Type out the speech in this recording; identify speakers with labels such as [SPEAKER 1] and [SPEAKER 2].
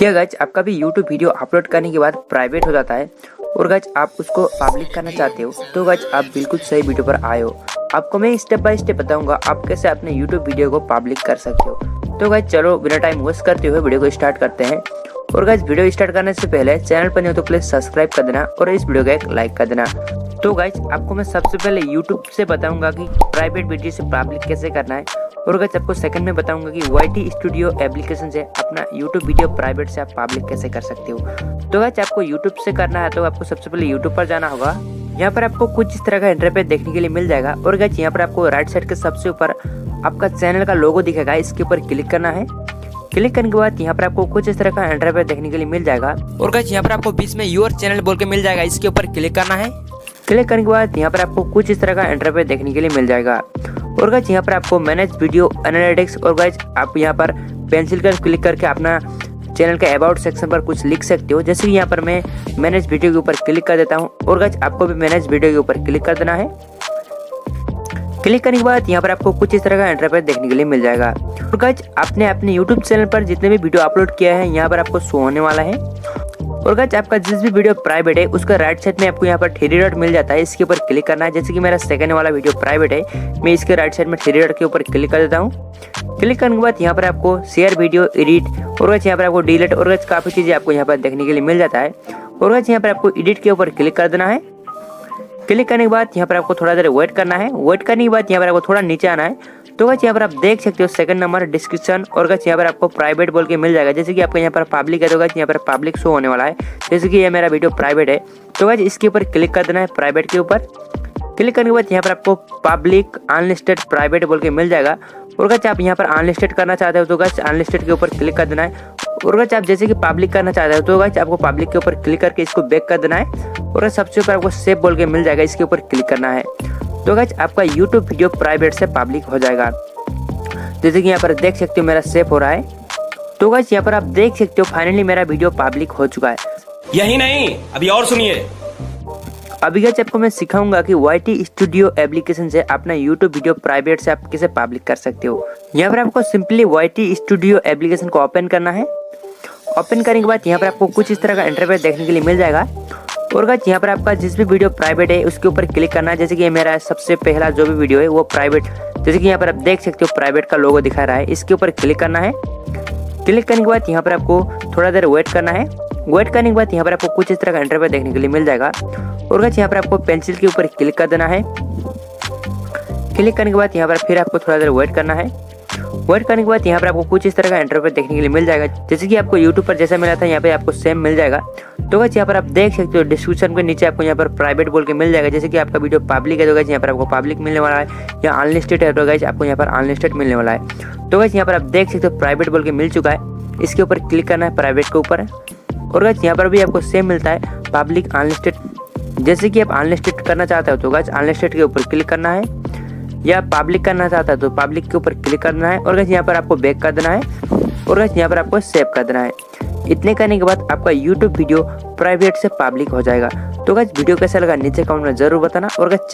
[SPEAKER 1] क्या गाइज आपका भी YouTube वीडियो अपलोड करने के बाद प्राइवेट हो जाता है और गाइज आप उसको पब्लिक करना चाहते हो, तो गाइज आप बिल्कुल सही वीडियो पर आए हो। आपको मैं स्टेप बाय स्टेप बताऊंगा आप कैसे अपने YouTube वीडियो को पब्लिक कर सकते हो। तो गाइज चलो बिना टाइम वेस्ट करते हुए वीडियो को स्टार्ट करते हैं। और गाइज वीडियो स्टार्ट करने से पहले चैनल पर नहीं हो तो प्लीज सब्सक्राइब कर देना और इस वीडियो को एक लाइक कर देना। तो गाइज आपको मैं सबसे पहले YouTube से बताऊंगा कि प्राइवेट वीडियो से पब्लिक कैसे करना है, और गाइज आपको सेकंड में बताऊंगा कि YT स्टूडियो एप्लीकेशन से अपना YouTube वीडियो प्राइवेट से आप पब्लिक कैसे कर सकते हो। तो गाइज आपको YouTube से करना है तो आपको सबसे पहले YouTube पर जाना होगा। यहाँ पर आपको कुछ इस तरह का इंटरफेस देखने के लिए मिल जाएगा। और गाइज यहाँ पर आपको राइट साइड के सबसे ऊपर आपका चैनल का लोगो दिखेगा, इसके ऊपर क्लिक करना है। क्लिक करने के बाद यहाँ पर आपको कुछ इस तरह का इंटरफेस देखने के लिए मिल जाएगा। और गाइज यहाँ पर आपको बीच में योर चैनल बोल के मिल जाएगा, इसके ऊपर क्लिक करना है। क्लिक करने के बाद यहाँ पर आपको कुछ इस तरह का इंटरफेस देखने के लिए मिल जाएगा। और गाइज यहाँ पर आपको मैनेज वीडियो एनालिटिक्स, और गाइज आप यहाँ पर पेंसिल कर क्लिक करके अपना चैनल के अबाउट सेक्शन पर कुछ लिख सकते हो। जैसे कि यहाँ पर मैं मैनेज वीडियो के ऊपर क्लिक कर देता हूँ, और गाइज आपको भी मैनेज वीडियो के ऊपर क्लिक कर देना है। क्लिक करने के बाद यहाँ पर आपको कुछ इस तरह का इंटरफेस देखने के लिए मिल जाएगा। और गाइज आपने अपने YouTube चैनल पर जितने भी वीडियो अपलोड किया है यहाँ पर आपको शो होने वाला है। और गाइज आपका जिस भी वीडियो प्राइवेट है उसका राइट साइड में आपको यहाँ पर 3 डॉट मिल जाता है, इसके ऊपर क्लिक करना है। जैसे कि मेरा सेकंड वाला वीडियो प्राइवेट है, मैं इसके राइट साइड में 3 डॉट के ऊपर क्लिक कर देता हूँ। क्लिक करने के बाद यहाँ पर आपको शेयर वीडियो, एडिट, और गाइज यहाँ पर आपको डिलीट, और गाइज काफ़ी चीज़ें आपको यहाँ पर देखने के लिए मिल जाता है। और गाइज यहाँ पर आपको एडिट के ऊपर क्लिक कर देना है। क्लिक करने के बाद यहाँ पर आपको थोड़ा देर वेट करना है। वेट करने के बाद यहाँ पर आपको थोड़ा नीचे आना है। तो गाइस यहाँ पर आप देख सकते हो सेकंड नंबर डिस्क्रिप्शन, और गाइस यहाँ पर आपको प्राइवेट बोल के मिल जाएगा। जैसे कि आपको यहाँ पर पब्लिक है तो गाइस यहाँ पर पब्लिक शो होने वाला है। जैसे कि ये मेरा वीडियो प्राइवेट है तो गाइस इसके ऊपर क्लिक कर देना है, प्राइवेट के ऊपर। क्लिक करने के बाद यहाँ पर आपको पब्लिक अनलिस्टेड प्राइवेट बोल के मिल जाएगा। और गाइस आप यहाँ पर अनलिस्टेड करना चाहते हो तो गाइस अनलिस्टेड के ऊपर क्लिक कर देना है। और गाइस आप जैसे कि पब्लिक करना चाहते हो तो गाइस आपको पब्लिक के ऊपर क्लिक करके इसको बैक कर देना है। और सबसे ऊपर आपको सेव बोल के मिल जाएगा, इसके ऊपर क्लिक करना है। तो गाइस आपका YouTube वीडियो प्राइवेट से पब्लिक हो जाएगा। जैसे कि यहाँ पर देख सकते हो मेरा सेव हो रहा है। तो गाइस यहाँ पर आप देख सकते हो फाइनली मेरा वीडियो पब्लिक हो चुका है।
[SPEAKER 2] यही नहीं, अभी और सुनिए।
[SPEAKER 1] अभी गाइस आपको मैं सिखाऊंगा कि YT स्टूडियो एप्लीकेशन से अपना YouTube वीडियो प्राइवेट से आप कैसे पब्लिक कर सकते हो। यहाँ पर आपको सिंपली YT स्टूडियो एप्लीकेशन को ओपन करना है। ओपन करने के बाद यहाँ पर आपको कुछ इस तरह का इंटरफेस देखने के लिए मिल जाएगा। और गाइस यहाँ पर आपका जिस भी वीडियो प्राइवेट है उसके ऊपर क्लिक करना है। जैसे कि मेरा सबसे पहला जो भी वीडियो है वो प्राइवेट, जैसे कि यहाँ पर आप देख सकते हो प्राइवेट का लोगो दिखा रहा है, इसके ऊपर क्लिक करना है। क्लिक करने के बाद यहाँ पर आपको थोड़ा देर वेट करना है। वेट करने के बाद यहाँ पर आपको कुछ इस तरह का इंटरफेस देखने के लिए मिल जाएगा। और गाइस यहाँ पर आपको पेंसिल के ऊपर क्लिक कर देना है। क्लिक करने के बाद यहाँ पर फिर आपको थोड़ा देर वेट करना है। वेट करने के बाद यहाँ पर आपको कुछ इस तरह का इंटरफेस देखने के लिए मिल जाएगा। जैसे कि आपको YouTube पर जैसा मिला था यहाँ पे आपको सेम मिल जाएगा। तो गाइस यहाँ पर आप देख सकते हो डिस्क्रिप्शन के नीचे आपको यहाँ पर प्राइवेट बोल के मिल जाएगा। जैसे कि आपका वीडियो पब्लिक है तो गाइस यहाँ पर आपको पब्लिक मिलने वाला है, या अनलिस्टेड है तो गाइस आपको यहाँ पर अनलिस्टेड मिलने वाला है। तो गाइस यहाँ पर आप देख सकते हो प्राइवेट बोल के मिल चुका है, इसके ऊपर क्लिक करना है प्राइवेट के ऊपर। और गाइस यहाँ पर भी आपको सेम मिलता है पब्लिक अनलिस्टेड। जैसे कि आप अनलिस्टेड करना चाहते हो तो गाइस अनलिस्टेड के ऊपर क्लिक करना है, या पब्लिक करना चाहता है तो पब्लिक के ऊपर क्लिक करना है। और गाइस यहाँ पर आपको बैक कर देना है, और गाइस यहाँ पर आपको सेव कर देना है। इतने करने के बाद आपका YouTube वीडियो प्राइवेट से पब्लिक हो जाएगा। तो गाइस वीडियो कैसा लगा नीचे कमेंट में जरूर बताना। और गाइस